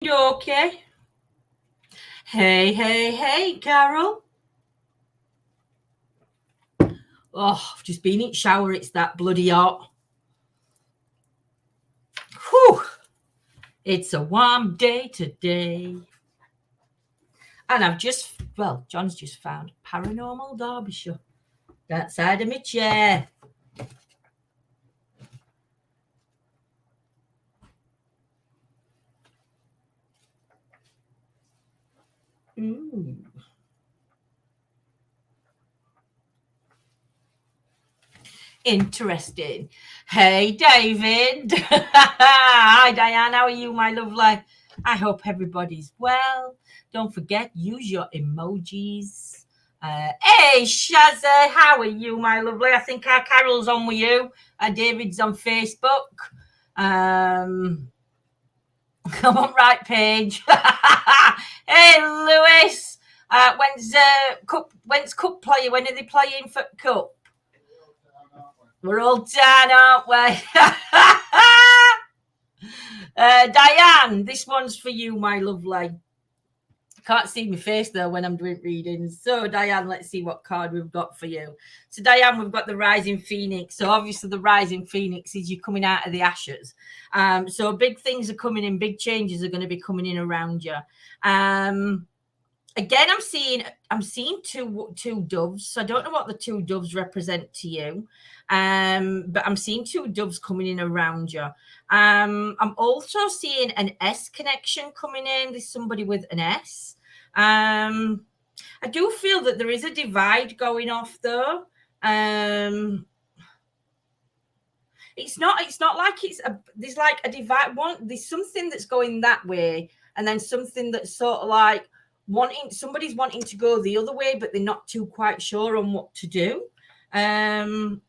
You okay? Hey, Carol. Oh, I've just been in shower. It's that bloody hot. Whew. It's a warm day today. And John's just found Paranormal Derbyshire. That side of my chair. Ooh. Interesting. Hey, David. Hi, Diane. How are you, my lovely? I hope everybody's well. Don't forget, use your emojis. Hey, Shazza. How are you, my lovely? I think our Carol's on with you. David's on Facebook. I'm on right page. Hey, Lewis. When's Cup playing? When are they playing for Cup? We're all done, aren't we? Diane, this one's for you, my lovely. Can't see my face though when I'm doing readings. So, Diane, let's see what card we've got for you. So, Diane, we've got the Rising Phoenix. So, obviously, the Rising Phoenix is you coming out of the ashes. So, big things are coming in. Big changes are going to be coming in around you. Again, I'm seeing two doves. So I don't know what the two doves represent to you, but I'm seeing two doves coming in around you. I'm also seeing an S connection coming in. There's somebody with an S. I do feel that there is a divide going off though. It's not like there's like a divide. There's something that's going that way, and then something that's sort of like somebody's wanting to go the other way, but they're not too quite sure on what to do. And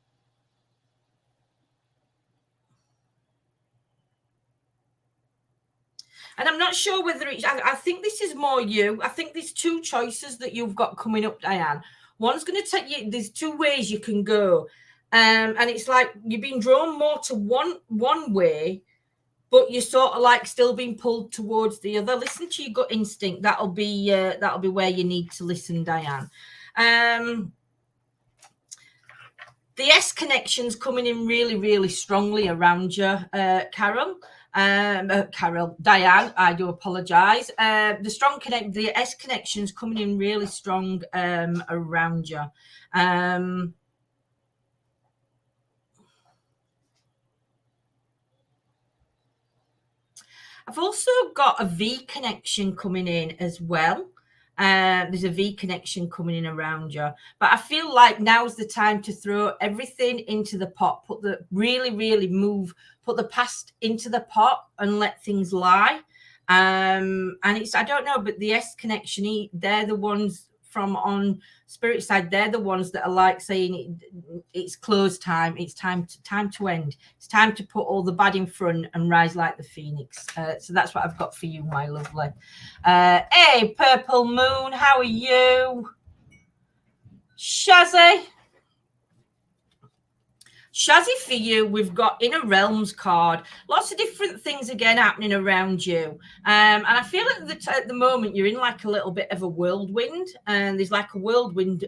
I'm not sure whether I think this is more you. I think there's two choices that you've got coming up, Diane. One's going to take you, there's two ways you can go. And it's like you're being drawn more to one way, but you're sort of like still being pulled towards the other. Listen to your gut instinct. That'll be where you need to listen, Diane. The S connection's coming in really, really strongly around you, Carol. Diane, I do apologize. The S connection's coming in really strong around you. I've also got a V connection coming in as well. There's a V connection coming in around you, but I feel like now's the time to throw everything into the pot. Put the past into the pot and let things lie. And I don't know, but the S connection, they're the ones from on spirit side. They're the ones that are like saying it's close time. It's time to end. It's time to put all the bad in front and rise like the phoenix. So that's what I've got for you, my lovely. Hey, Purple Moon, how are you? Shazzy, for you, we've got Inner Realms card. Lots of different things again happening around you. And I feel like at the moment you're in like a little bit of a whirlwind, and there's like a whirlwind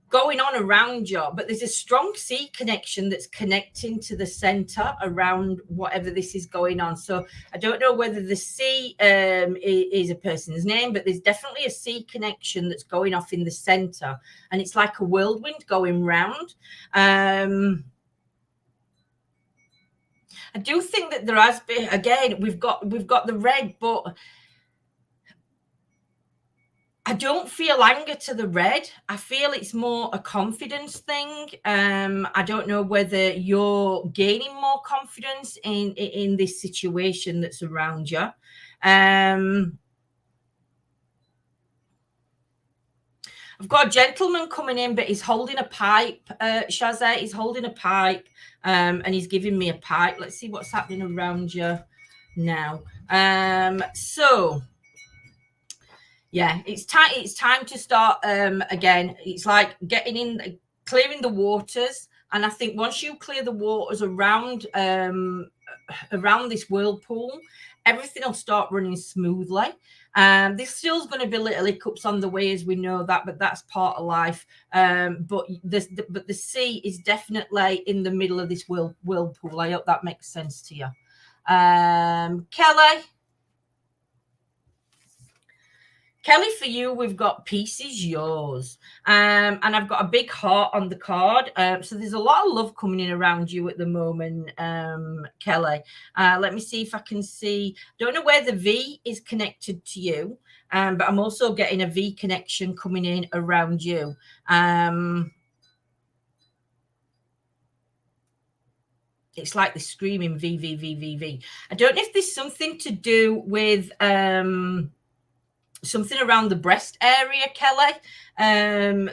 going on around you, but there's a strong sea connection that's connecting to the center around whatever this is going on. So I don't know whether the sea is a person's name, but there's definitely a sea connection that's going off in the center, and it's like a whirlwind going round. I do think that there has been, again, we've got the red, but I don't feel anger to the red. I feel it's more a confidence thing. I don't know whether you're gaining more confidence in this situation that's around you. I've got a gentleman coming in, but he's holding a pipe. Shazza, he's holding a pipe, and he's giving me a pipe. Let's see what's happening around you now. So yeah, it's time to start again. It's like getting in, clearing the waters, and I think once you clear the waters around this whirlpool, everything will start running smoothly. There's still going to be little hiccups on the way, as we know that, but that's part of life. But the sea is definitely in the middle of this whirlpool. I hope that makes sense to you. Kelly, for you, we've got Peace is Yours. And I've got a big heart on the card. So there's a lot of love coming in around you at the moment, Kelly. Let me see if I can see. Don't know where the V is connected to you, but I'm also getting a V connection coming in around you. It's like the screaming V, V, V, V, V. I don't know if there's something to do with something around the breast area, Kelly,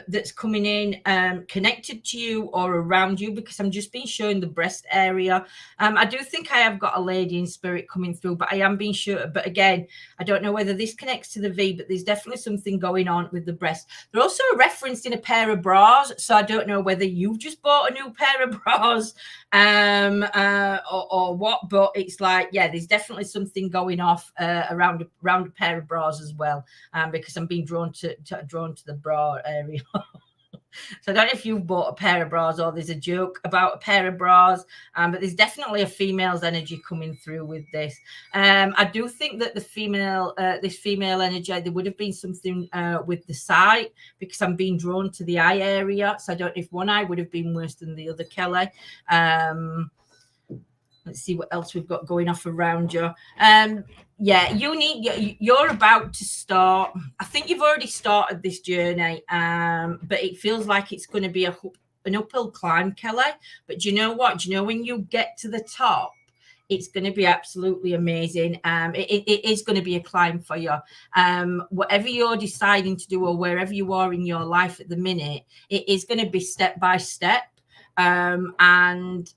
that's coming in, connected to you or around you, because I'm just being shown the breast area. I do think I have got a lady in spirit coming through, but I am being sure. But again, I don't know whether this connects to the V, but there's definitely something going on with the breast. They're also referenced in a pair of bras, so I don't know whether you've just bought a new pair of bras or what, but it's like, yeah, there's definitely something going off around a pair of bras as well, because I'm being drawn to the bra area. So I don't know if you've bought a pair of bras or there's a joke about a pair of bras, but there's definitely a female's energy coming through with this. I do think that the female, this female energy, there would have been something with the sight, because I'm being drawn to the eye area. So I don't know if one eye would have been worse than the other, Kelly. Let's see what else we've got going off around you. Yeah, you're about to start. I think you've already started this journey, but it feels like it's going to be an uphill climb, Kelly. But do you know what? Do you know when you get to the top, it's going to be absolutely amazing. It is going to be a climb for you. Whatever you're deciding to do or wherever you are in your life at the minute, it is going to be step by step. And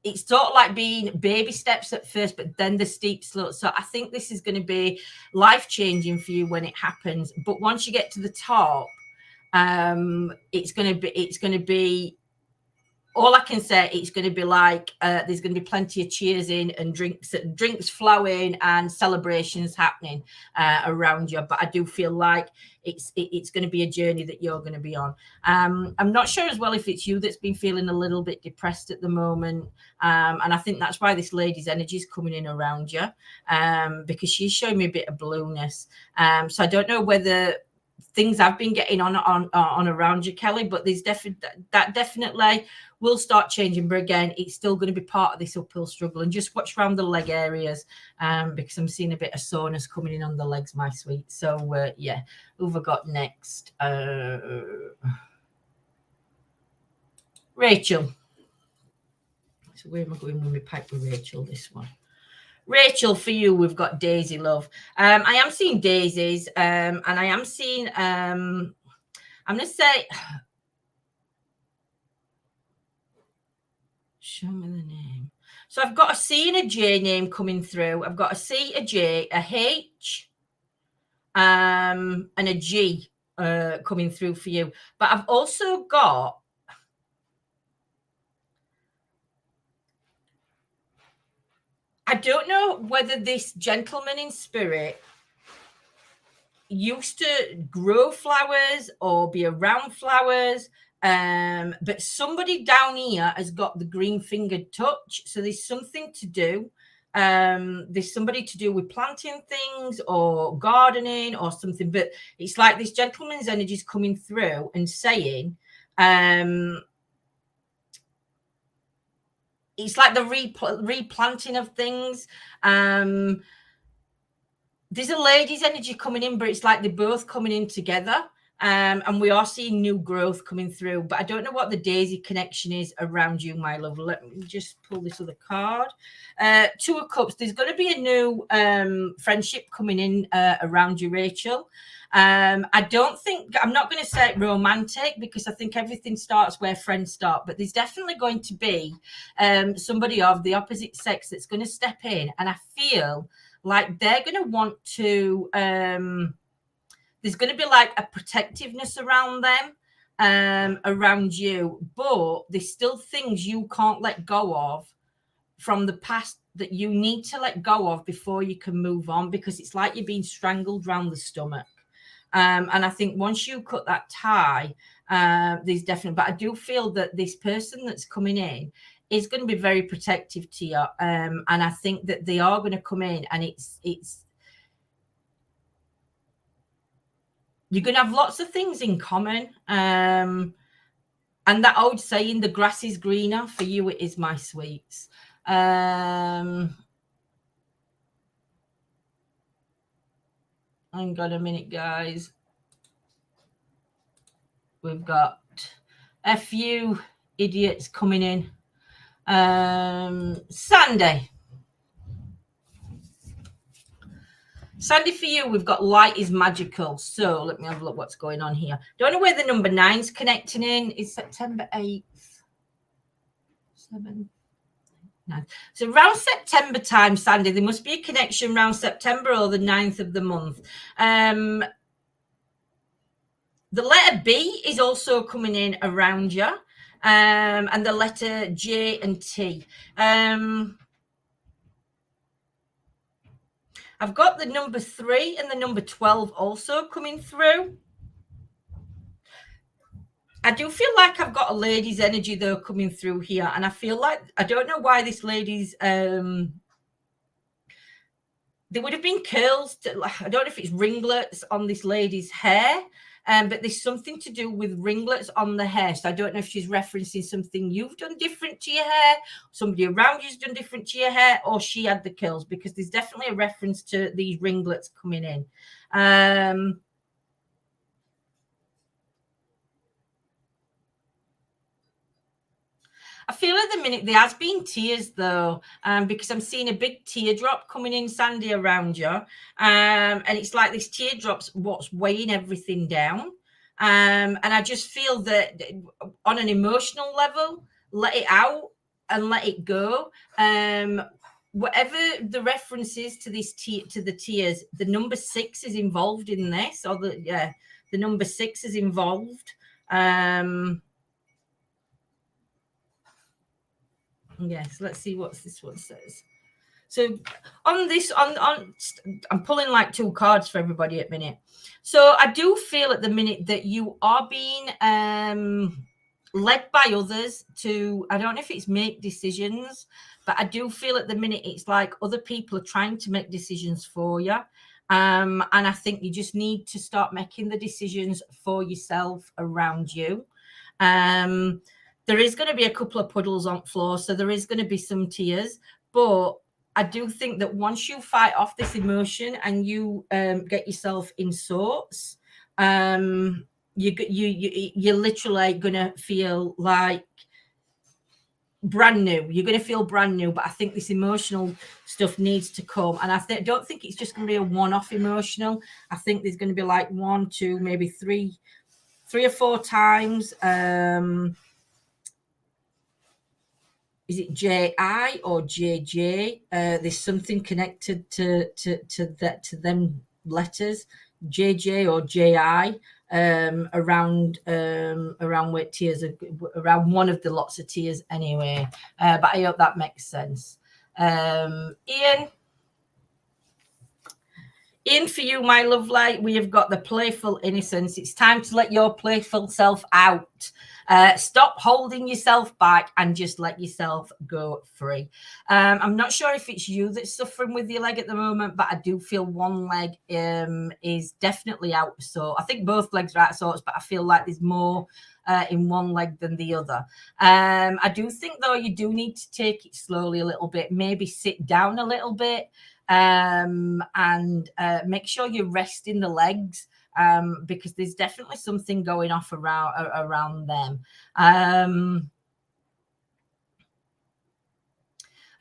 it's sort of like being baby steps at first, but then the steep slope. So I think this is going to be life-changing for you when it happens. But once you get to the top, it's going to be all I can say. It's going to be like there's going to be plenty of cheers in and drinks flowing and celebrations happening around you. But I do feel like it's going to be a journey that you're going to be on. I'm not sure as well if it's you that's been feeling a little bit depressed at the moment, and I think that's why this lady's energy is coming in around you, because she's showing me a bit of blueness. So I don't know whether things I've been getting on around you, Kelly, but there's definitely will start changing. But again, it's still going to be part of this uphill struggle. And just watch around the leg areas, because I'm seeing a bit of soreness coming in on the legs, my sweet. So yeah, who have I got next? Rachel. So where am I going with my pipe with Rachel? This one. Rachel, for you, we've got Daisy, love. I am seeing daisies, and I am seeing, I'm going to say, show me the name. So I've got a C and a J name coming through. I've got a C, a J, a H, and a G coming through for you. But I've also got, I don't know whether this gentleman in spirit used to grow flowers or be around flowers, but somebody down here has got the green fingered touch. So there's something to do. There's somebody to do with planting things or gardening or something, but it's like this gentleman's energy is coming through and saying, it's like the replanting of things. There's a lady's energy coming in, but it's like they're both coming in together. And we are seeing new growth coming through, but I don't know what the daisy connection is around you, my love. Let me just pull this other card. Two of Cups. There's going to be a new friendship coming in around you, Rachel. I don't think, I'm not going to say romantic, because I think everything starts where friends start, but there's definitely going to be somebody of the opposite sex that's going to step in, and I feel like they're going to want to, there's going to be like a protectiveness around them, around you, but there's still things you can't let go of from the past that you need to let go of before you can move on, because it's like you're being strangled around the stomach. And I think once you cut that tie, there's definitely, but I do feel that this person that's coming in is going to be very protective to you. And I think that they are going to come in, and it's you're going to have lots of things in common. And that old saying, the grass is greener, for you it is, my sweets. Hang on a minute, guys. We've got a few idiots coming in. Sandy, for you, we've got light is magical. So let me have a look what's going on here. Don't know where the number 9's connecting in. It's September 8th. 7, 9. So around September time, Sandy, there must be a connection around September or the 9th of the month. The letter B is also coming in around you. And the letter J and T. I've got the number 3 and the number 12 also coming through. I do feel like I've got a lady's energy though coming through here, and I feel like, I don't know why this lady's there would have been curls I don't know if it's ringlets on this lady's hair, but there's something to do with ringlets on the hair. So I don't know if she's referencing something you've done different to your hair, somebody around you's done different to your hair, or she had the curls, because there's definitely a reference to these ringlets coming in. I feel at the minute there has been tears though, because I'm seeing a big teardrop coming in, Sandy, around you. And it's like this teardrop's what's weighing everything down. And I just feel that on an emotional level, let it out and let it go. Whatever the reference is to this to the tears, the number 6 is involved in this, or the number 6 is involved. Yes, let's see what this one says. So on this, I'm pulling like 2 cards for everybody at the minute. So I do feel at the minute that you are being led by others to, I don't know if it's make decisions, but I do feel at the minute it's like other people are trying to make decisions for you. And I think you just need to start making the decisions for yourself around you. There is going to be a couple of puddles on the floor, so there is going to be some tears. But I do think that once you fight off this emotion and you get yourself in sorts, you're literally going to feel like brand new. You're going to feel brand new. But I think this emotional stuff needs to come. And I don't think it's just going to be a one-off emotional. I think there's going to be like 1, 2, maybe 3 or 4 times. Is it J-I or J-J? There's something connected to them letters, J-J or J-I, around where tears are, around one of the lots of tears anyway. But I hope that makes sense. Ian, for you, my lovely, we have got the playful innocence. It's time to let your playful self out. Stop holding yourself back and just let yourself go free. I'm not sure if it's you that's suffering with your leg at the moment, but I do feel one leg is definitely out. So I think both legs are out of sorts, but I feel like there's more in one leg than the other. I do think, though, you do need to take it slowly a little bit, maybe sit down a little bit, and make sure you're resting the legs, because there's definitely something going off around them. I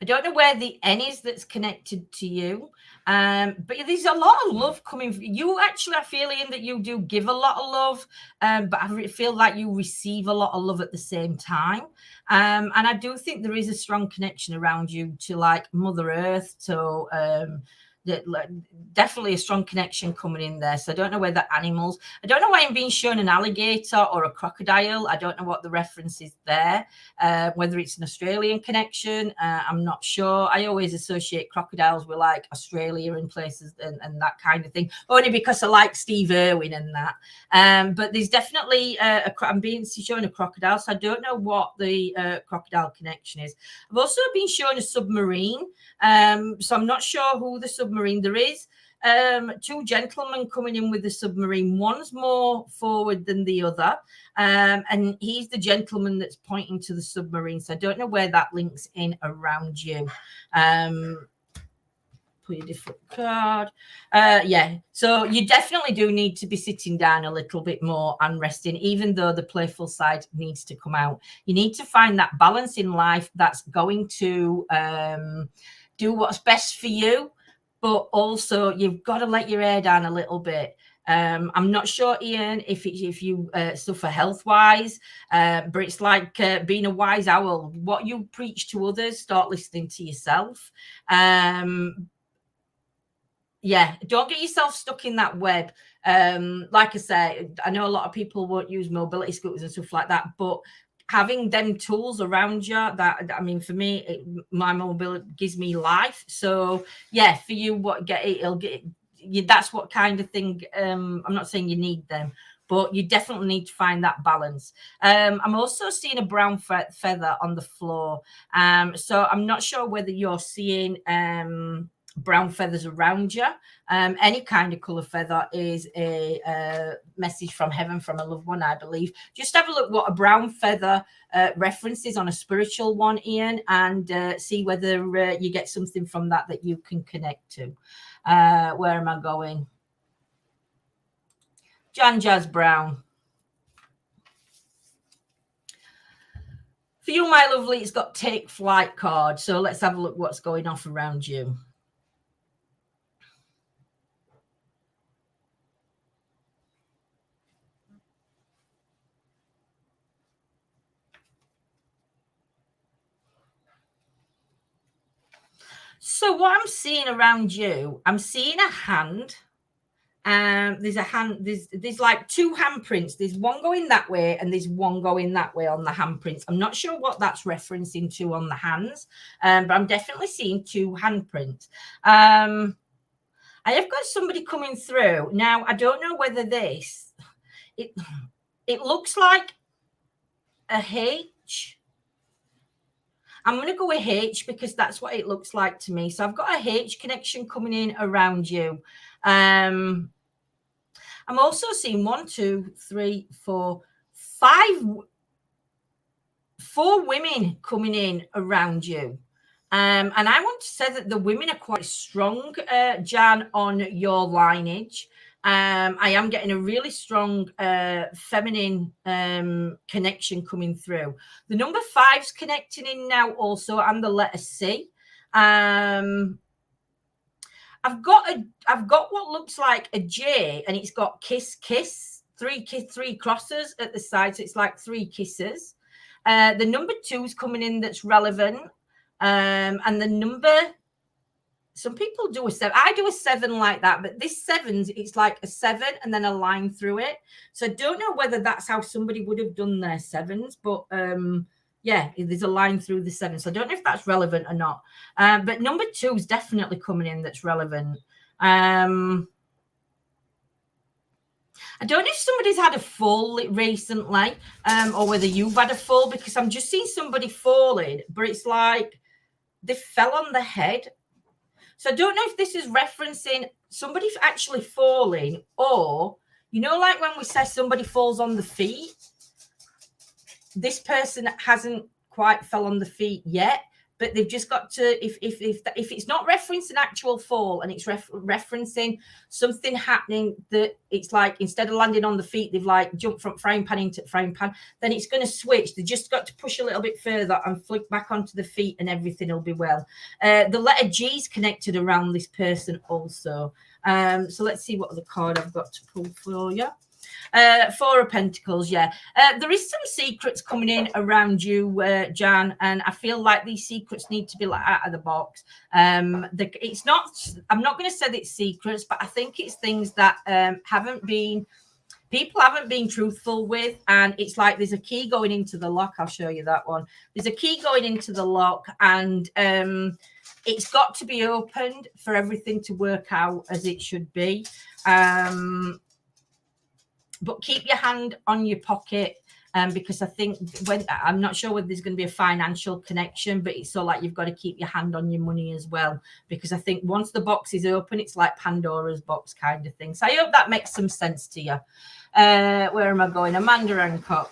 don't know where the N is that's connected to you, but there's a lot of love coming. You actually, I feel, Ian, that you do give a lot of love, but I feel like you receive a lot of love at the same time. And I do think there is a strong connection around you to like Mother Earth, to definitely a strong connection coming in there. So I don't know whether animals, I don't know why I'm being shown an alligator or a crocodile. I don't know what the reference is there, whether it's an Australian connection. I'm not sure. I always associate crocodiles with like Australia and places and that kind of thing, only because I like Steve Irwin and that. But there's definitely I'm being shown a crocodile, so I don't know what the crocodile connection is. I've also been shown a submarine, so I'm not sure who the submarine. There is two gentlemen coming in with the submarine. One's more forward than the other, and he's the gentleman that's pointing to the submarine. So I don't know where that links in around you. Put a different card. Yeah, so you definitely do need to be sitting down a little bit more and resting, even though the playful side needs to come out. You need to find that balance in life that's going to do what's best for you, but also you've got to let your hair down a little bit. I'm not sure, Ian, if you suffer health-wise, but it's like being a wise owl. What you preach to others, start listening to yourself. Yeah, don't get yourself stuck in that web. Like I say, I know a lot of people won't use mobility scooters and stuff like that, but having them tools around you, that, I mean, for me, my mobility gives me life. So yeah, for you, it'll get you. That's what kind of thing. I'm not saying you need them, but you definitely need to find that balance. I'm also seeing a brown feather on the floor. So I'm not sure whether you're seeing brown feathers around you. Any kind of color feather is a message from heaven, from a loved one, I believe. Just have a look what a brown feather references on a spiritual one, Ian, and see whether you get something from that you can connect to. Where am I going? Jan Jazz Brown. For you, my lovely, it's got take flight card. So let's have a look what's going off around you. So what I'm seeing around you, I'm seeing a hand. There's a hand, there's like two handprints. There's one going that way and there's one going that way on the handprints. I'm not sure what that's referencing to on the hands, but I'm definitely seeing two handprints. I have got somebody coming through. Now, I don't know whether it looks like a H. I'm going to go with H because that's what it looks like to me. So I've got a H connection coming in around you. I'm also seeing 1, 2, 3, 4, 5, 4 women coming in around you. And I want to say that the women are quite strong, Jan, on your lineage. I am getting a really strong feminine connection coming through. The number 5's connecting in now also, and the letter C. I've got what looks like a J, and it's got kiss, 3 crosses at the side, so it's like 3 kisses. The number 2's coming in that's relevant, and the number. Some people do a 7. I do a 7 like that, but this 7's, it's like a 7 and then a line through it. So I don't know whether that's how somebody would have done their 7's, but yeah, there's a line through the 7. So I don't know if that's relevant or not. But number 2 is definitely coming in that's relevant. I don't know if somebody's had a fall recently, or whether you've had a fall, because I'm just seeing somebody falling, but it's like they fell on the head. So I don't know if this is referencing somebody actually falling, or, you know, like when we say somebody falls on the feet, this person hasn't quite fell on the feet yet, but they've just got to, if it's not referencing actual fall and it's referencing something happening that it's like instead of landing on the feet, they've like jumped from frying pan into frying pan, then it's going to switch. They just got to push a little bit further and flick back onto the feet and everything will be well. The letter G is connected around this person also. So let's see what other card I've got to pull for you. Four of Pentacles, yeah. There is some secrets coming in around you, Jan, and I feel like these secrets need to be like out of the box. It's not. I'm not going to say that it's secrets, but I think it's things that people haven't been truthful with, and it's like there's a key going into the lock. I'll show you that one. There's a key going into the lock, and it's got to be opened for everything to work out as it should be. But keep your hand on your pocket, because I think I'm not sure whether there's going to be a financial connection, but it's so like you've got to keep your hand on your money as well, because I think once the box is open, it's like Pandora's box kind of thing. So I hope that makes some sense to you. Where am I going? Amanda Hancock.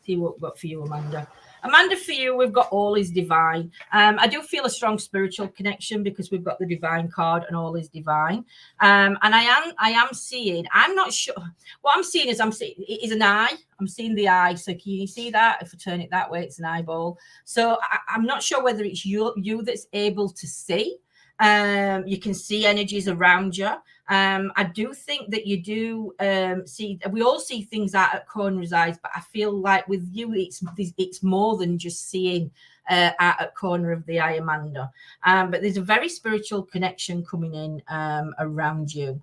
See what we've got for you, Amanda. Amanda, for you, we've got all is divine. I do feel a strong spiritual connection because we've got the divine card and all is divine. And I am seeing, I'm not sure. What I'm seeing is it is an eye. I'm seeing the eye. So can you see that? If I turn it that way, it's an eyeball. So I'm not sure whether it's you that's able to see. You can see energies around you. I do think that you do see, we all see things out at corners eyes, but I feel like with you, it's more than just seeing out at corner of the eye, Amanda. But there's a very spiritual connection coming in around you.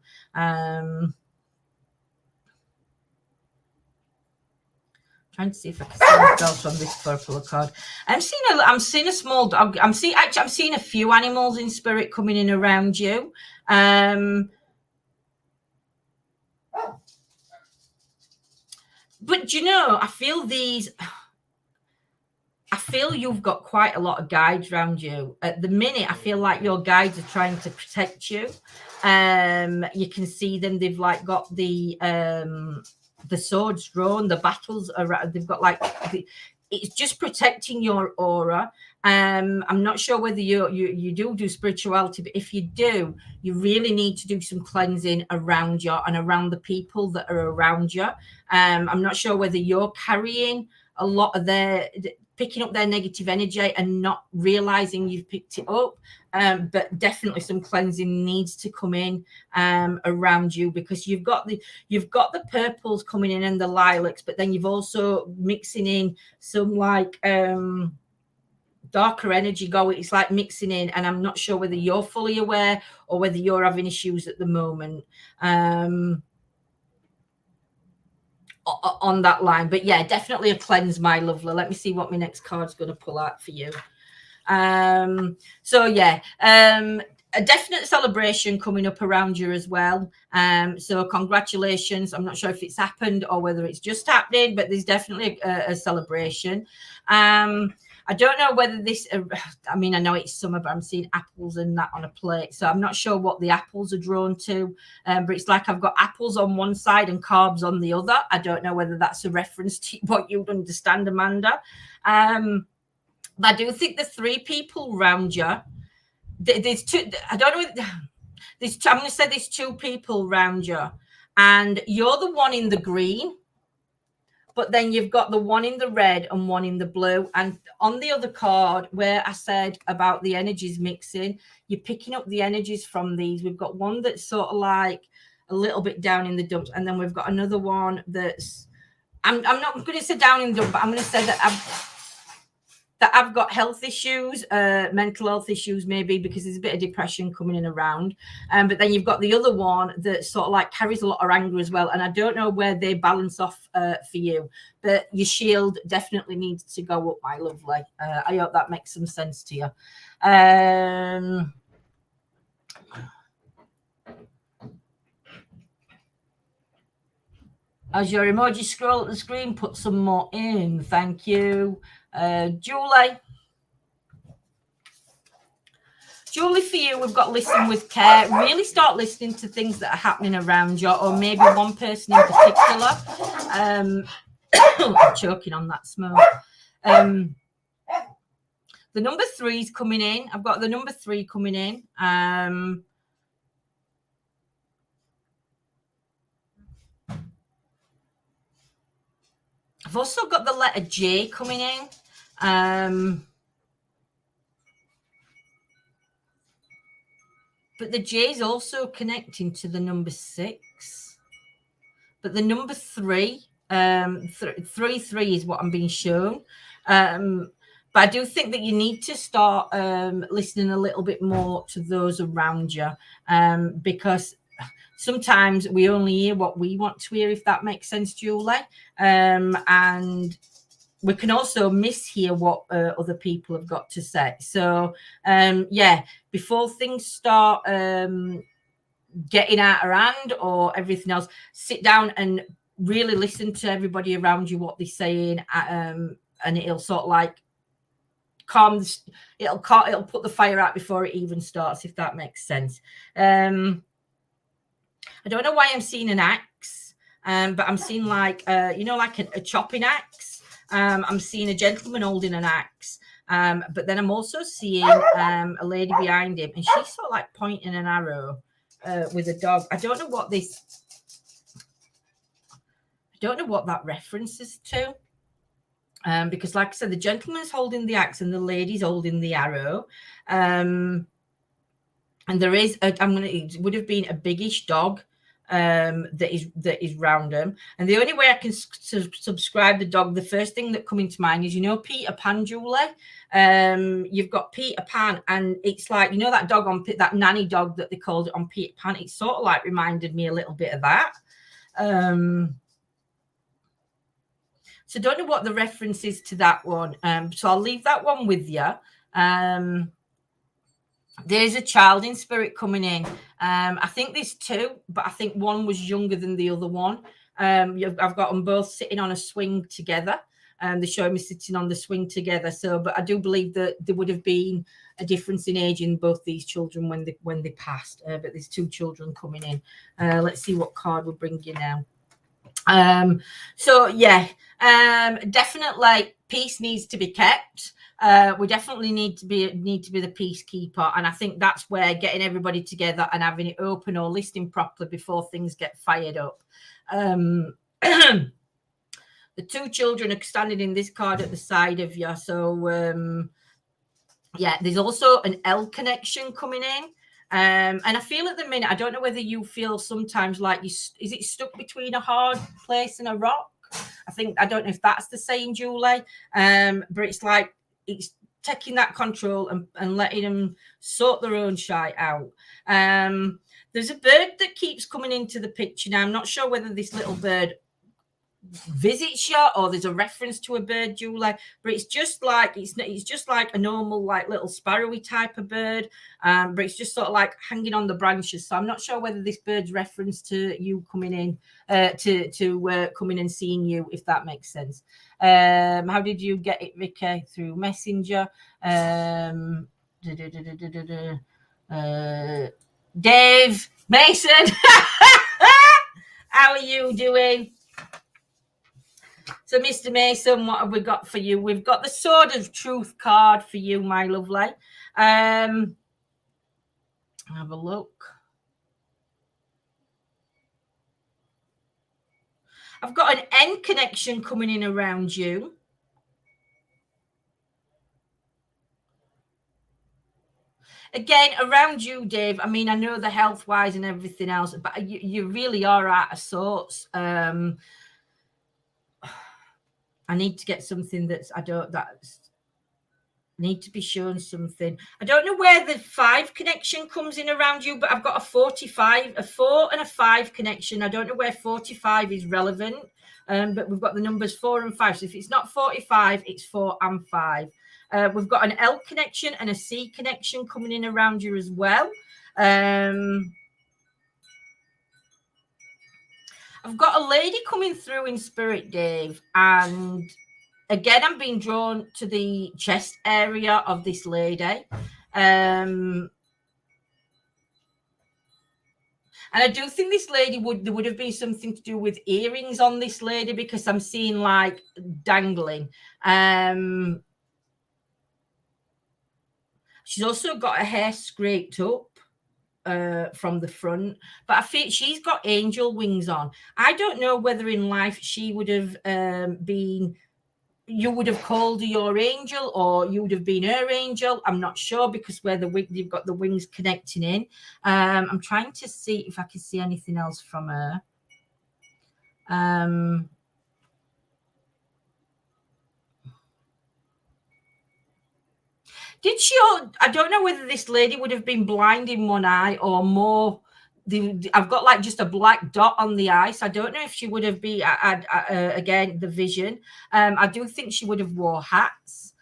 Trying to see if I can see what else from this purple card. I'm seeing a small dog. I'm seeing a few animals in spirit coming in around you. But you know, I feel you've got quite a lot of guides around you. At the minute, I feel like your guides are trying to protect you. You can see them. They've like got the swords drawn, the battles around. They've got like it's just protecting your aura. I'm not sure whether you do spirituality, but if you do, you really need to do some cleansing around you and around the people that are around you. I'm not sure whether you're carrying a lot of picking up their negative energy and not realizing you've picked it up. But definitely some cleansing needs to come in around you, because you've got the purples coming in and the lilacs, but then you've also mixing in some like darker energy going. It's like mixing in, and I'm not sure whether you're fully aware or whether you're having issues at the moment on that line. But yeah, definitely a cleanse, my lovely. Let me see what my next card's going to pull out for you. So yeah, a definite celebration coming up around you as well. So congratulations. I'm not sure if it's happened or whether it's just happening, but there's definitely a celebration. I don't know whether this, I mean, I know it's summer, but I'm seeing apples and that on a plate. So I'm not sure what the apples are drawn to, but it's like I've got apples on one side and carbs on the other. I don't know whether that's a reference to what you'd understand, Amanda. But I do think the three people around you, there's two, I don't know, I'm going to say there's two people around you, and you're the one in the green. But then you've got the one in the red and one in the blue. And on the other card where I said about the energies mixing, you're picking up the energies from these. We've got one that's sort of like a little bit down in the dumps. And then we've got another one that's, I'm not going to say down in the dumps, but I'm going to say that I've got health issues, mental health issues, maybe because there's a bit of depression coming in around. But then you've got the other one that sort of like carries a lot of anger as well. And I don't know where they balance off for you, but your shield definitely needs to go up, my lovely. I hope that makes some sense to you. As your emoji scroll at the screen, put some more in. Thank you. Julie, for you, we've got listen with care. Really start listening to things that are happening around you, or maybe one person in particular. I'm choking on that smoke. The number 3 is coming in. I've got the number 3 coming in. I've also got the letter J coming in. But the J is also connecting to the number 6. but the number 3, 3 is what I'm being shown. But I do think that you need to start listening a little bit more to those around you, because sometimes we only hear what we want to hear, if that makes sense, Julie. And we can also mishear what other people have got to say. So, yeah, before things start getting out of hand or everything else, sit down and really listen to everybody around you, what they're saying, and it'll sort of like it'll put the fire out before it even starts, if that makes sense. I don't know why I'm seeing an axe, but I'm seeing like like a chopping axe. I'm seeing a gentleman holding an axe, but then I'm also seeing a lady behind him, and she's sort of like pointing an arrow with a dog. I don't know what that references to. Because like I said, the gentleman's holding the axe and the lady's holding the arrow. And there is it would have been a biggish dog that is round them. And the only way I can subscribe the dog, the first thing that come into mind is, Peter Pan, Julie. You've got Peter Pan, and it's like, that dog that nanny dog that they called it on Peter Pan. It sort of like reminded me a little bit of that. So don't know what the reference is to that one. So I'll leave that one with you. There's a child in spirit coming in. I think there's 2, but I think one was younger than the other one. I've got them both sitting on a swing together. They show me sitting on the swing together. So, but I do believe that there would have been a difference in age in both these children when they passed. But there's 2 children coming in. Let's see what card we'll bring you now. So yeah, definitely peace needs to be kept. We definitely need to be the peacekeeper, and I think that's where getting everybody together and having it open or listening properly before things get fired up. The 2 children are standing in this card at the side of you. So yeah, there's also an L connection coming in. And I feel at the minute, I don't know whether you feel sometimes like is it stuck between a hard place and a rock? I don't know if that's the same, Julie. But it's like it's taking that control and letting them sort their own shite out. There's a bird that keeps coming into the picture now. I'm not sure whether this little bird visits you or there's a reference to a bird, Julie, but it's just like a normal like little sparrowy type of bird, but it's just sort of like hanging on the branches. So I'm not sure whether this bird's reference to you coming in to coming and seeing you, if that makes sense. How did you get it, Vicky? Through Messenger. Dave Mason. How are you doing? So, Mr. Mason, what have we got for you? We've got the Sword of Truth card for you, my lovely. Have a look. I've got an N connection coming in around you. Again, around you, Dave. I mean, I know the health-wise and everything else, but you really are out of sorts. I need to get something need to be shown something. I don't know where the 5 connection comes in around you, but I've got a 45, a 4 and a 5 connection. I don't know where 45 is relevant, but we've got the numbers 4 and 5. So if it's not 45, it's 4 and 5. We've got an L connection and a C connection coming in around you as well. I've got a lady coming through in spirit, Dave, and again, I'm being drawn to the chest area of this lady. And I do think this lady there would have been something to do with earrings on this lady, because I'm seeing like dangling. She's also got her hair scraped up from the front, but I feel she's got angel wings on. I don't know whether in life she would have you would have called her your angel, or you would have been her angel. I'm not sure, because where you've got the wings connecting in. I'm trying to see if I can see anything else from her. Did she? I don't know whether this lady would have been blind in one eye or more. I've got like just a black dot on the eye, so I don't know if she would have been again the vision. I do think she would have wore hats.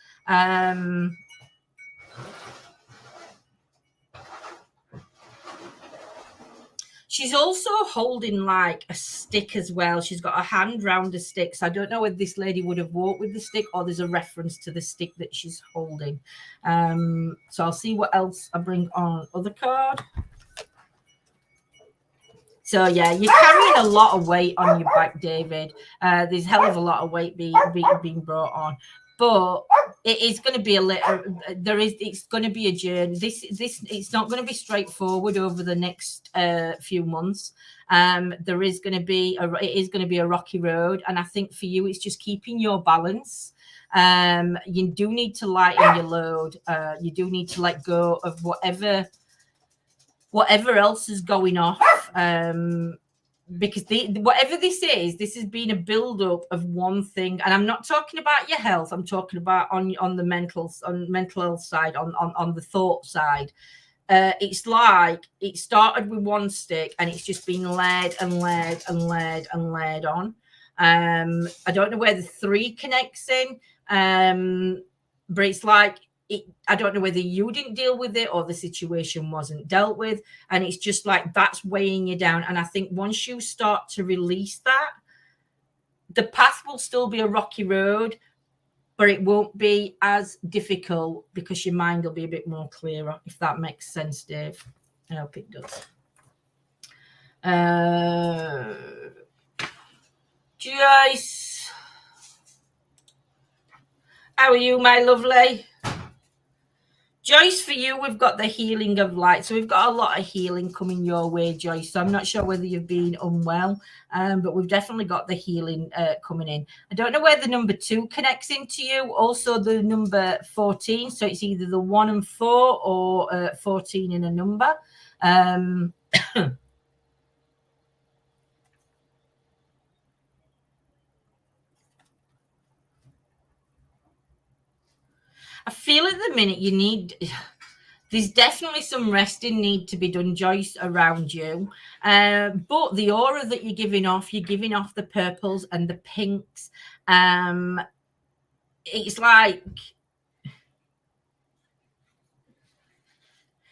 She's also holding like a stick as well. She's got a hand round a stick. So I don't know whether this lady would have walked with the stick or there's a reference to the stick that she's holding. So I'll see what else I bring on other card. So yeah, you're carrying a lot of weight on your back, David. There's a hell of a lot of weight being brought on. But it is going to be a little. It's going to be a journey. It's not going to be straightforward over the next few months. There is going to be a rocky road, and I think for you, it's just keeping your balance. You do need to lighten your load. You do need to let go of whatever else is going off. Because whatever this has been a build-up of one thing, and I'm not talking about your health. I'm talking about on the mental health side, on the thought side. It's like it started with one stick, and it's just been layered and layered and layered and layered on. I don't know where the 3 connects in, but it's like. I don't know whether you didn't deal with it or the situation wasn't dealt with. And it's just like that's weighing you down. And I think once you start to release that, the path will still be a rocky road, but it won't be as difficult because your mind will be a bit more clearer, if that makes sense, Dave. I hope it does. Joyce, how are you, my lovely? Joyce, for you, we've got the healing of light. So we've got a lot of healing coming your way, Joyce. So I'm not sure whether you've been unwell, but we've definitely got the healing coming in. I don't know where the number 2 connects into you. Also the number 14. So it's either the 1 and 4 or 14 in a number. I feel at the minute there's definitely some resting need to be done, Joyce, around you. But the aura that you're giving off the purples and the pinks. It's like,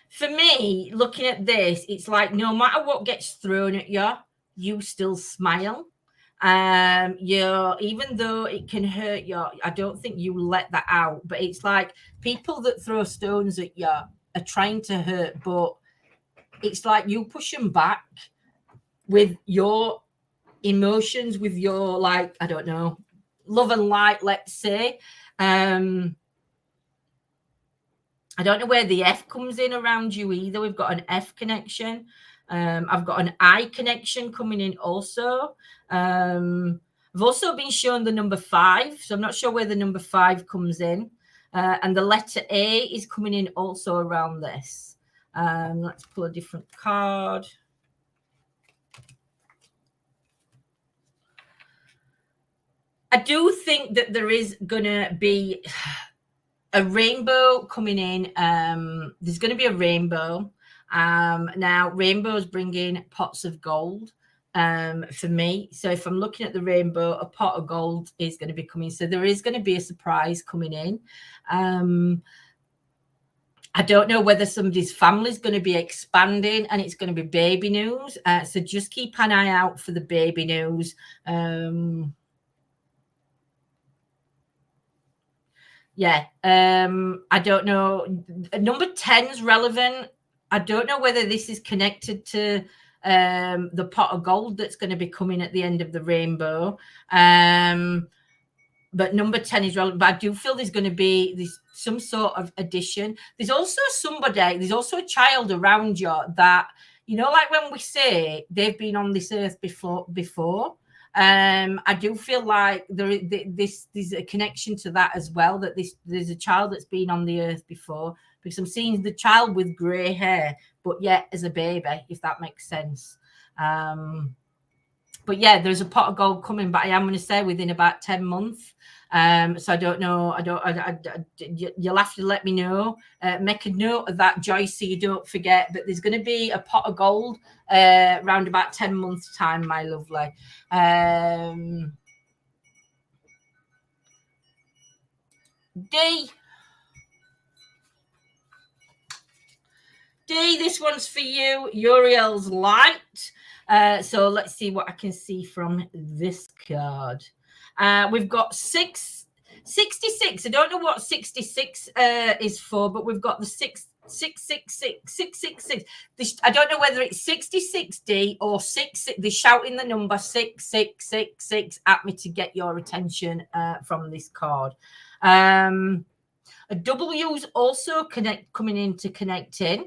for me, looking at this, it's like no matter what gets thrown at you, you still smile. Even though it can hurt you, I don't think you let that out. But it's like people that throw stones at you are trying to hurt, but it's like you push them back with your emotions, with your, like, I don't know, love and light, let's say. I don't know where the F comes in around you either. We've got an F connection. I've got an I connection coming in also. I've also been shown the number 5, so I'm not sure where the number 5 comes in. And the letter A is coming in also around this. Let's pull a different card. I do think that there is going to be a rainbow coming in. There's going to be a rainbow. Now, rainbows bring in pots of gold for me. So if I'm looking at the rainbow, a pot of gold is going to be coming. So there is going to be a surprise coming in. I don't know whether somebody's family is going to be expanding and it's going to be baby news. So just keep an eye out for the baby news. Yeah. I don't know. Number 10 is relevant. I don't know whether this is connected to the pot of gold that's going to be coming at the end of the rainbow. But number 10 is relevant. But I do feel there's going to be some sort of addition. There's also a child around you that, you know, like when we say they've been on this earth before. I do feel like there's a connection to that as well, that there's a child that's been on the earth before, because I'm seeing the child with grey hair, but yet as a baby, if that makes sense. But yeah, there's a pot of gold coming, but I am going to say within about 10 months. So I don't know. You'll have to let me know. Make a note of that, Joyce, so you don't forget. But there's going to be a pot of gold around about 10 months' time, my lovely. D, this one's for you. Uriel's light. So let's see what I can see from this card. We've got 66. I don't know what 66 is for, but we've got the 666. I don't know whether it's 66D or 6. They're shouting the number 6666 at me to get your attention from this card. A W's also coming in to connect in.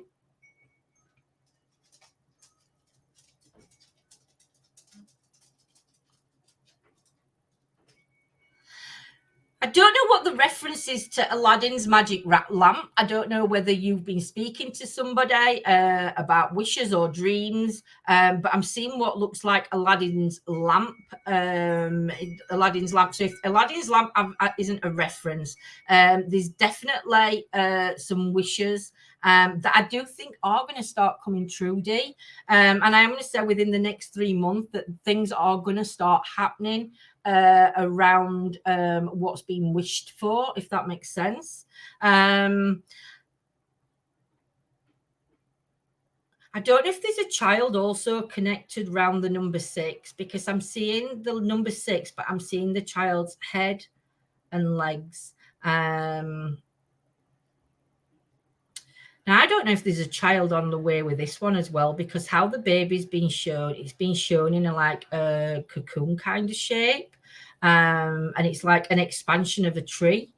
I don't know what the reference is to Aladdin's magic lamp. I don't know whether you've been speaking to somebody about wishes or dreams, but I'm seeing what looks like Aladdin's lamp. Aladdin's lamp. So if Aladdin's lamp isn't a reference, there's definitely some wishes that I do think are going to start coming true, D. And I am going to say within the next 3 months that things are going to start happening around what's being wished for, if that makes sense. I don't know if there's a child also connected around the number 6, because I'm seeing the number 6, but I'm seeing the child's head and legs. Now, I don't know if there's a child on the way with this one as well, because how the baby's been shown, it's been shown in a cocoon kind of shape. And it's like an expansion of a tree.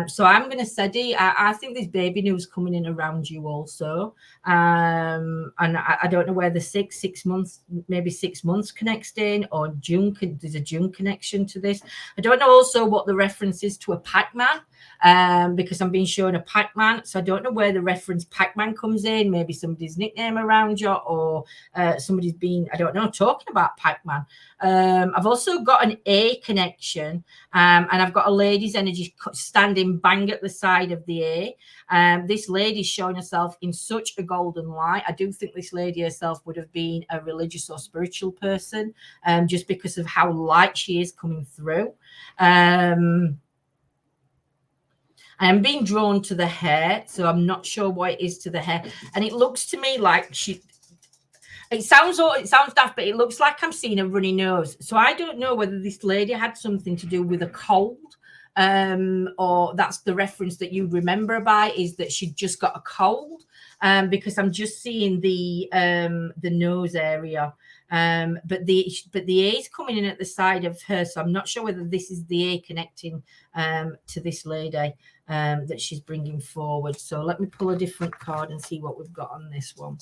So I'm going to say, I think there's baby news coming in around you also. And I don't know where the 6 months, maybe 6 months connects in, or June. There's a June connection to this. I don't know also what the reference is to a Pac-Man. Because I'm being shown a Pac-Man. So I don't know where the reference Pac-Man comes in. Maybe somebody's nickname around you, or somebody's been, I don't know, talking about Pac-Man. I've also got an A connection, and I've got a lady's energy standing bang at the side of the A. This lady's showing herself in such a golden light. I do think this lady herself would have been a religious or spiritual person, just because of how light she is coming through. I am being drawn to the hair, so I'm not sure what it is to the hair. And it looks to me like it sounds daft, but it looks like I'm seeing a runny nose. So I don't know whether this lady had something to do with a cold, or that's the reference that you remember by, is that she just got a cold, because I'm just seeing the nose area. But the A is coming in at the side of her, so I'm not sure whether this is the A connecting to this lady that she's bringing forward. So let me pull a different card and see what we've got on this one.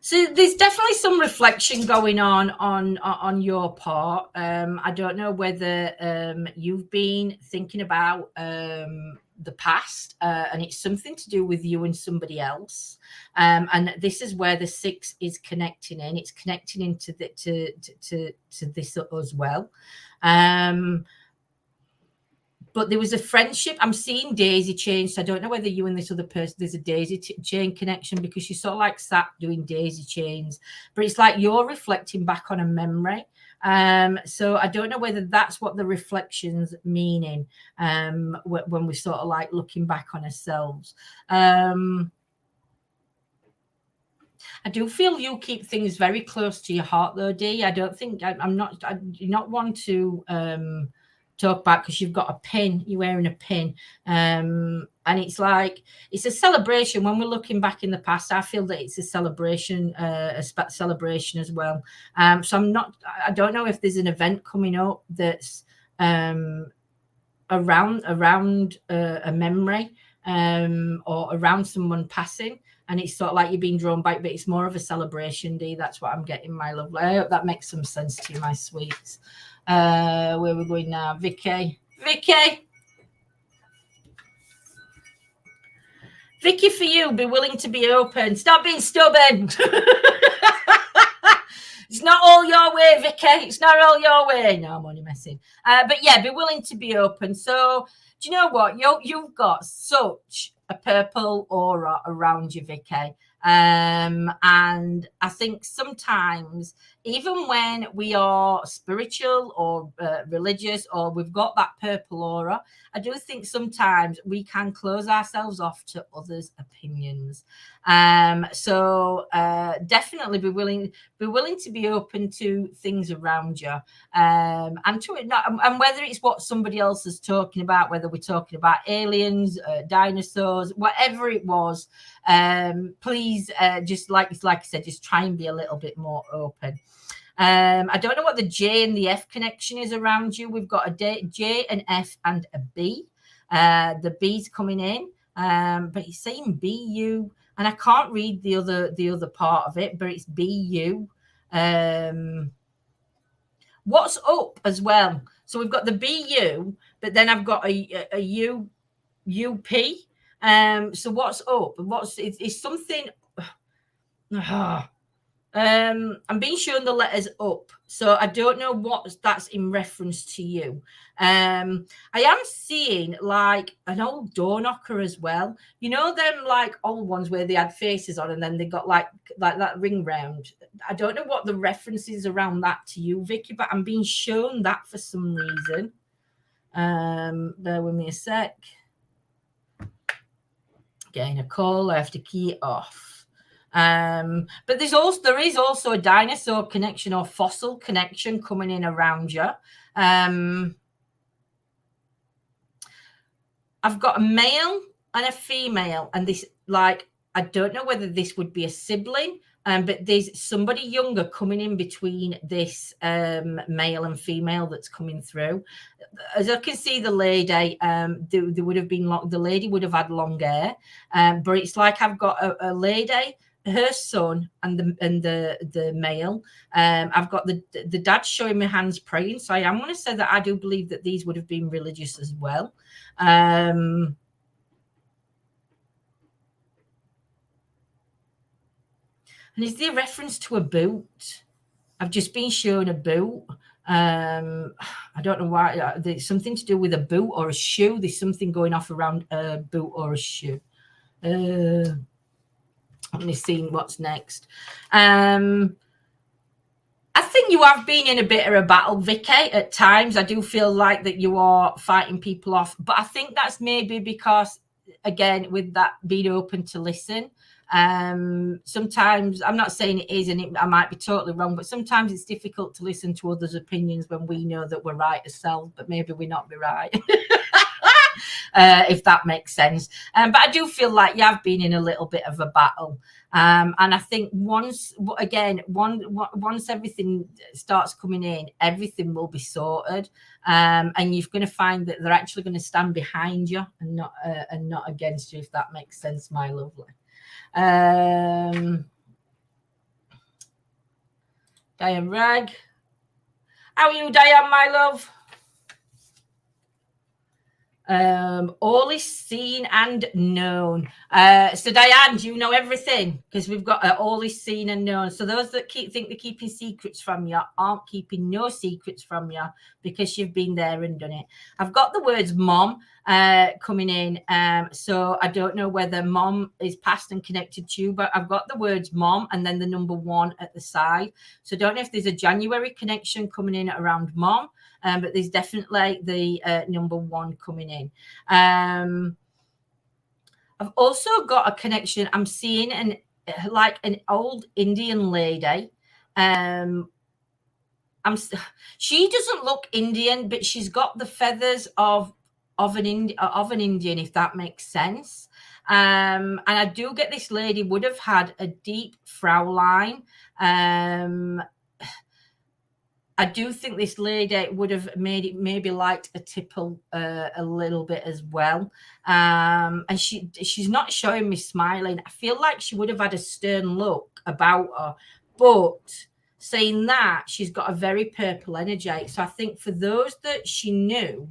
So there's definitely some reflection going on your part. I don't know whether you've been thinking about the past, and it's something to do with you and somebody else. And this is where the 6 is connecting in. It's connecting into to this as well. But there was a friendship. I'm seeing daisy chain. So I don't know whether you and this other person, there's a daisy chain connection, because she's sort of like sat doing daisy chains. But it's like you're reflecting back on a memory. So I don't know whether that's what the reflection's meaning when we're sort of like looking back on ourselves. I do feel you keep things very close to your heart, though, Dee. I don't think I'm not one to talk about, because you've got a pin, you're wearing a pin, and it's like it's a celebration. When we're looking back in the past, I feel that it's a celebration, celebration as well. So I don't know if there's an event coming up that's around a memory, or around someone passing, and it's sort of like you're being drawn back, but it's more of a celebration, Dee. That's what I'm getting, my lovely. I hope that makes some sense to you, my sweets. Where we're we going now? Vicky, Vicky, for you, be willing to be open. Stop being stubborn. It's not all your way, Vicky. It's not all your way. No, I'm only messing. But yeah, be willing to be open. So, do you know what? You've got such a purple aura around you, Vicky. And I think sometimes, even when we are spiritual or religious, or we've got that purple aura, I do think sometimes we can close ourselves off to others' opinions. So definitely be willing to be open to things around you, and to it, and whether it's what somebody else is talking about, whether we're talking about aliens, dinosaurs, whatever it was, please just like I said, just try and be a little bit more open. I don't know what the J and the F connection is around you. We've got a J, an F, and a B. The B's coming in, but it's saying BU, and I can't read the other part of it, but it's BU. What's up as well? So we've got the BU, but then I've got a UP. So what's up? It's something. I'm being shown the letters up, so I don't know what that's in reference to you. I am seeing like an old door knocker as well. You know them like old ones where they had faces on and then they got like that ring round. I don't know what the reference is around that to you, Vicky, but I'm being shown that for some reason. Bear with me a sec. Getting a call, I have to key it off. But there is also a dinosaur connection or fossil connection coming in around you. I've got a male and a female, and this, like, I don't know whether this would be a sibling, but there's somebody younger coming in between this male and female that's coming through. As I can see, the lady, there would have been the lady would have had long hair, but it's like I've got a lady, her son, and the male. I've got the dad showing me hands praying, so I am going to say that I do believe that these would have been religious as well. And is there a reference to a boot? I've just been shown a boot. I don't know why. There's something to do with a boot or a shoe. There's something going off around a boot or a shoe. Let me see what's next. I think you have been in a bit of a battle, Vicky, at times. I do feel like that you are fighting people off, but I think that's maybe because, again, with that being open to listen, sometimes, I'm not saying it is, and I might be totally wrong, but sometimes it's difficult to listen to others' opinions when we know that we're right ourselves, but maybe we're not be right. If that makes sense. But I do feel like you have been in a little bit of a battle. And I think once everything starts coming in, everything will be sorted. And you're going to find that they're actually going to stand behind you and not against you, if that makes sense, my lovely. Diane Rag. How are you, Diane, my love? All is seen and known. So Diane, do you know everything? Because we've got all is seen and known. So those that think they're keeping secrets from you aren't keeping no secrets from you, because you've been there and done it. I've got the words mom coming in. So I don't know whether mom is past and connected to you, but I've got the words mom and then the number 1 at the side. So I don't know if there's a January connection coming in around mom. But there's definitely the number 1 coming in. I've also got a connection. I'm seeing an old Indian lady. She doesn't look Indian, but she's got the feathers of an Indian, if that makes sense. And I do get this lady would have had a deep frown line. I do think this lady would have made it maybe liked a tipple a little bit as well. And she's not showing me smiling. I feel like she would have had a stern look about her. But saying that, she's got a very purple energy. So I think for those that she knew,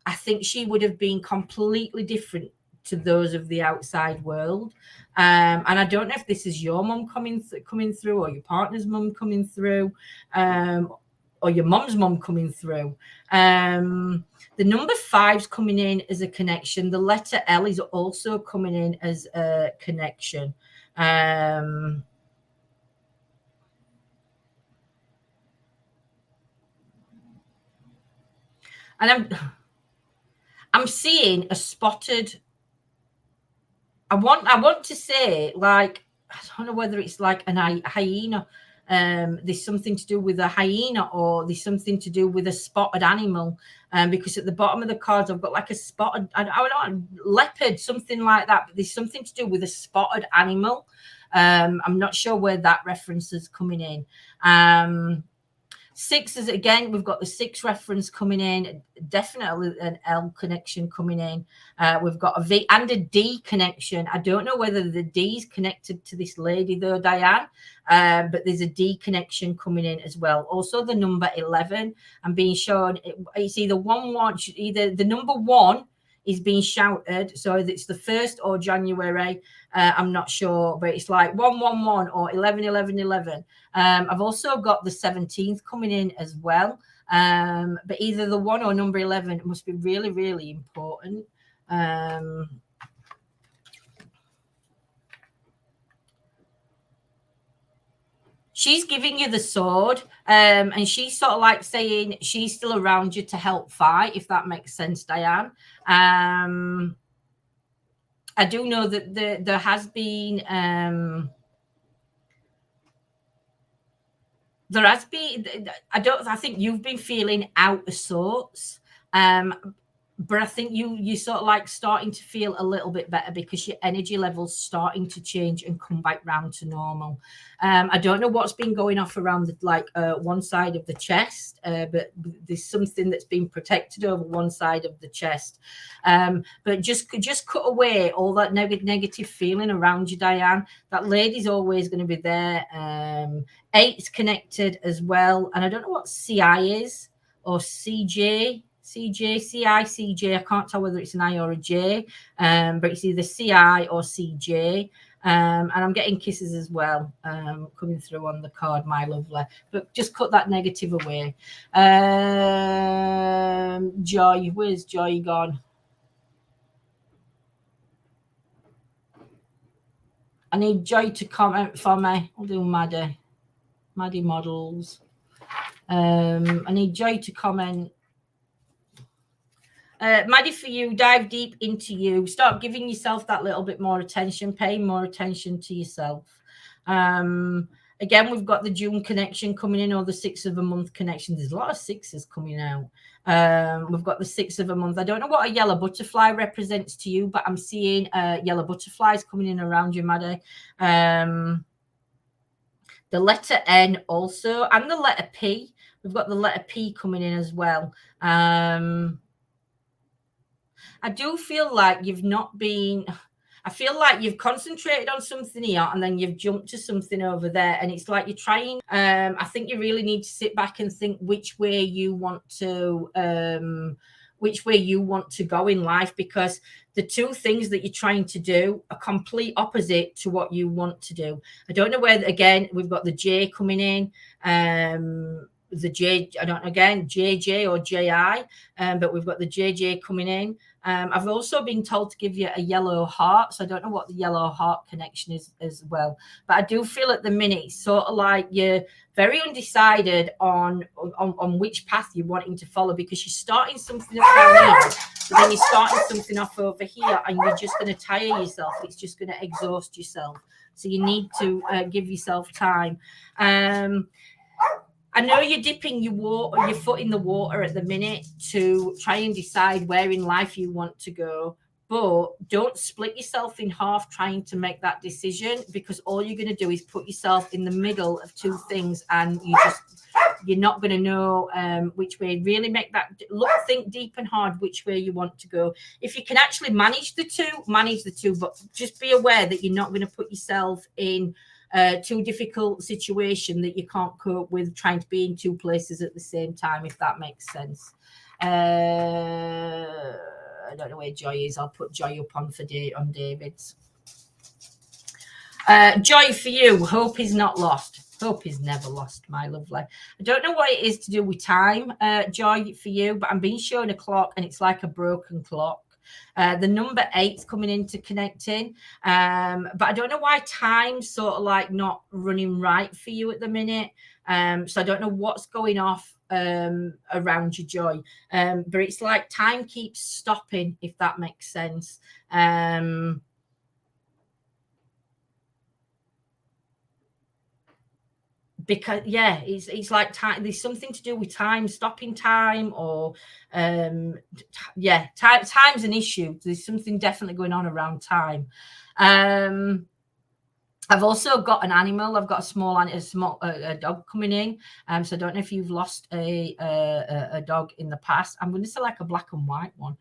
I think she would have been completely different to those of the outside world. And I don't know if this is your mum coming through, or your partner's mum coming through, or your mum's mum coming through. The number 5's coming in as a connection. The letter L is also coming in as a connection. And I'm seeing a spotted. I want to say, like, I don't know whether it's like an hyena. There's something to do with a hyena, or there's something to do with a spotted animal. Because at the bottom of the cards, I've got like a spotted, I don't know, leopard, something like that. But there's something to do with a spotted animal. I'm not sure where that reference is coming in. 6 is, again, we've got the 6 reference coming in, definitely an L connection coming in. We've got a V and a D connection. I don't know whether the D is connected to this lady though, Diane, but there's a D connection coming in as well. Also the number 11, I'm being shown, it's either either the number 1 is being shouted, so it's the 1st or January, I'm not sure, but it's like 111 or 111111. I've also got the 17th coming in as well, but either the 1 or number 11 must be really, really important. She's giving you the sword, and she's sort of like saying she's still around you to help fight, if that makes sense, Diane. I do know that there has been I think you've been feeling out of sorts, but I think you sort of like starting to feel a little bit better because your energy level's starting to change and come back round to normal. I don't know what's been going off around one side of the chest, but there's something that's been protected over one side of the chest. But just cut away all that negative feeling around you, Diane. That lady's always going to be there. 8's connected as well, and I don't know what CI is or CJ. CI, CJ. I can't tell whether it's an I or a J, but it's either CI or CJ. And I'm getting kisses as well coming through on the card, my lovely. But just cut that negative away. Joy, where's Joy gone? I need Joy to comment for me. I'll do Maddie models. I need Joy to comment. Maddie, for you, dive deep into you. Start giving yourself that little bit more attention, paying more attention to yourself. Again, we've got the June connection coming in, or the 6 of a month connection. There's a lot of 6s coming out. We've got the 6 of a month. I don't know what a yellow butterfly represents to you, but I'm seeing yellow butterflies coming in around you, Maddie. The letter N also, and the letter P. We've got the letter P coming in as well. I do feel like you've not been, I feel like you've concentrated on something here and then you've jumped to something over there. And it's like you're trying, I think you really need to sit back and think which way you want to go in life, because the two things that you're trying to do are complete opposite to what you want to do. I don't know where, again, we've got the J coming in. The J, I don't know, again, JJ or JI, but we've got the JJ coming in. I've also been told to give you a yellow heart, so I don't know what the yellow heart connection is as well. But I do feel at the minute sort of like you're very undecided on which path you're wanting to follow, because you're starting something up down here, but then you're starting something off over here, and you're just going to tire yourself. It's just going to exhaust yourself. So you need to give yourself time. I know you're dipping your foot in the water at the minute to try and decide where in life you want to go, but don't split yourself in half trying to make that decision, because all you're going to do is put yourself in the middle of two things, and you're not going to know which way. Really make that think deep and hard which way you want to go. If you can actually manage the two, but just be aware that you're not going to put yourself in too difficult situation that you can't cope with trying to be in two places at the same time, if that makes sense. I don't know where Joy is. I'll put Joy up on on David's. Joy for you. Hope is not lost. Hope is never lost, my lovely. I don't know what it is to do with time, Joy, for you, but I'm being shown a clock and it's like a broken clock. The number 8's coming in to connecting. But I don't know why time's sort of like not running right for you at the minute. So I don't know what's going off around your Joy. But it's like time keeps stopping, if that makes sense. Because yeah, it's like time, there's something to do with time, stopping time, or yeah, time's an issue. There's something definitely going on around time. I've also got an animal. I've got a dog coming in. So I don't know if you've lost a dog in the past. I'm going to say like a black and white one,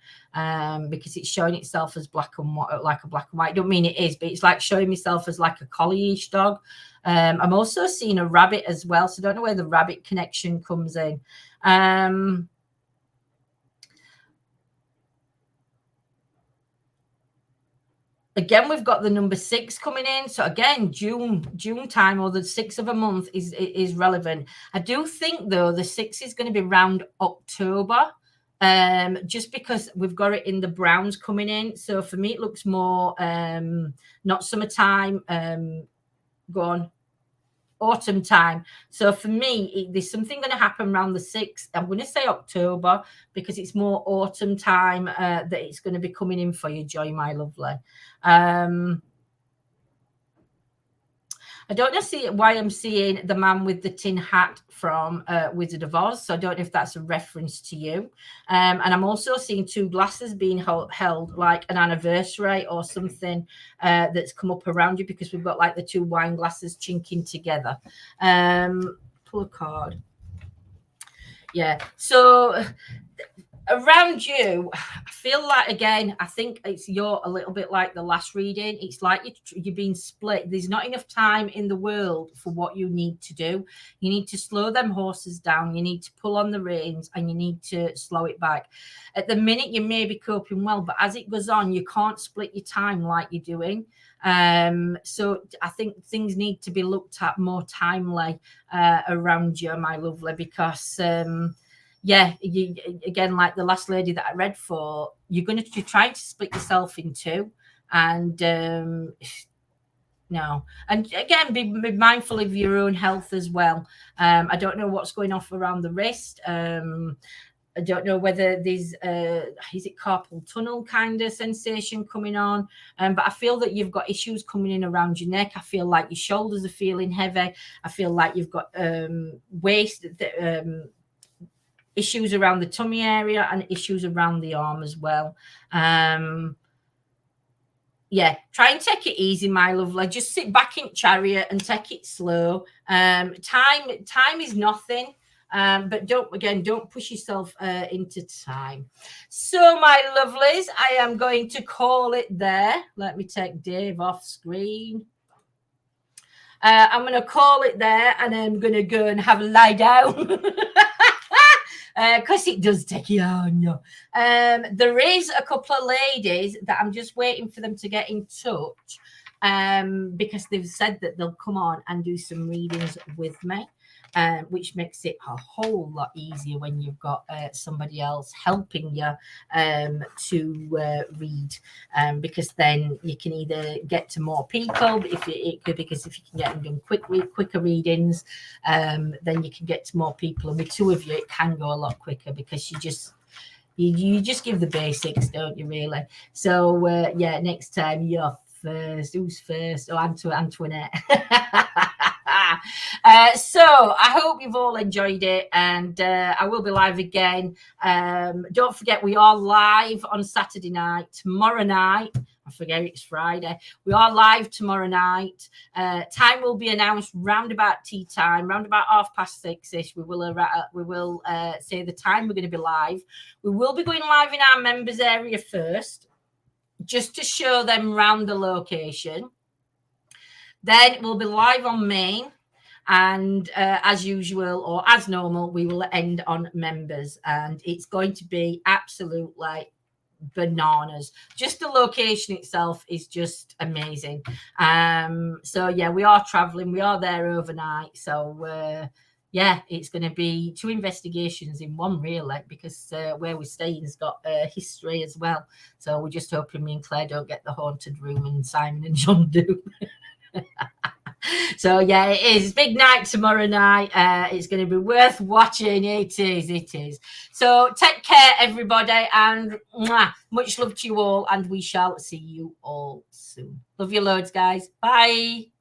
because it's showing itself as black and white, like a black and white. I don't mean it is, but it's like showing myself as like a collie-ish dog. I'm also seeing a rabbit as well, so I don't know where the rabbit connection comes in. Again, we've got the number 6 coming in. So again, June time, or the 6th of a month is relevant. I do think though the 6 is going to be around October, just because we've got it in the browns coming in. So for me, it looks more not summertime, go on, autumn time. So for me, there's something going to happen around the 6th. I'm going to say October because it's more autumn time that it's going to be coming in for you, Joy, my lovely. I don't know why I'm seeing the man with the tin hat from Wizard of Oz. So I don't know if that's a reference to you. And I'm also seeing 2 glasses being held like an anniversary or something that's come up around you, because we've got like the 2 wine glasses chinking together. Pull a card. Yeah. So around you, I feel like, again, I think you're a little bit like the last reading. It's like you're being split. There's not enough time in the world for what you need to do. You need to slow them horses down. You need to pull on the reins and you need to slow it back. At the minute, you may be coping well, but as it goes on, you can't split your time like you're doing. So I think things need to be looked at more timely around you, my lovely, because yeah, again, like the last lady that I read for, you're trying to split yourself in 2, and no, and again, be mindful of your own health as well. I don't know what's going off around the wrist. I don't know whether there's is it carpal tunnel kind of sensation coming on, but I feel that you've got issues coming in around your neck. I feel like your shoulders are feeling heavy. I feel like you've got waist issues around the tummy area and issues around the arm as well. Yeah, try and take it easy, my lovely. Just sit back in chariot and take it slow. Time is nothing. But don't push yourself into time. So, my lovelies, I am going to call it there. Let me take Dave off screen. I'm going to call it there, and I'm going to go and have a lie down. Because it does take you on. There is a couple of ladies that I'm just waiting for them to get in touch, because they've said that they'll come on and do some readings with me, which makes it a whole lot easier when you've got somebody else helping you to read, because then you can either get to more people, because if you can get them done quicker readings, then you can get to more people, and with 2 of you it can go a lot quicker, because you just give the basics, don't you, really? So yeah, next time you're first. Who's first? Oh, Antoinette. So I hope you've all enjoyed it, and I will be live again. Don't forget, we are live on Saturday night. Tomorrow night, I forget it's Friday. We are live tomorrow night. Time will be announced round about tea time, round about 6:30ish. We will say the time we're going to be live. We will be going live in our members area first, just to show them round the location. Then we'll be live on main, and as usual, or as normal, we will end on members, and it's going to be absolutely bananas. Just the location itself is just amazing. So yeah, we are traveling. We are there overnight. So yeah, it's going to be 2 investigations in one, really, because where we're staying has got history as well. So we're just hoping me and Claire don't get the haunted room and Simon and John do. So yeah, it is big night tomorrow night. It's going to be worth watching. It is. So take care, everybody, and much love to you all, and we shall see you all soon. Love you loads, guys. Bye.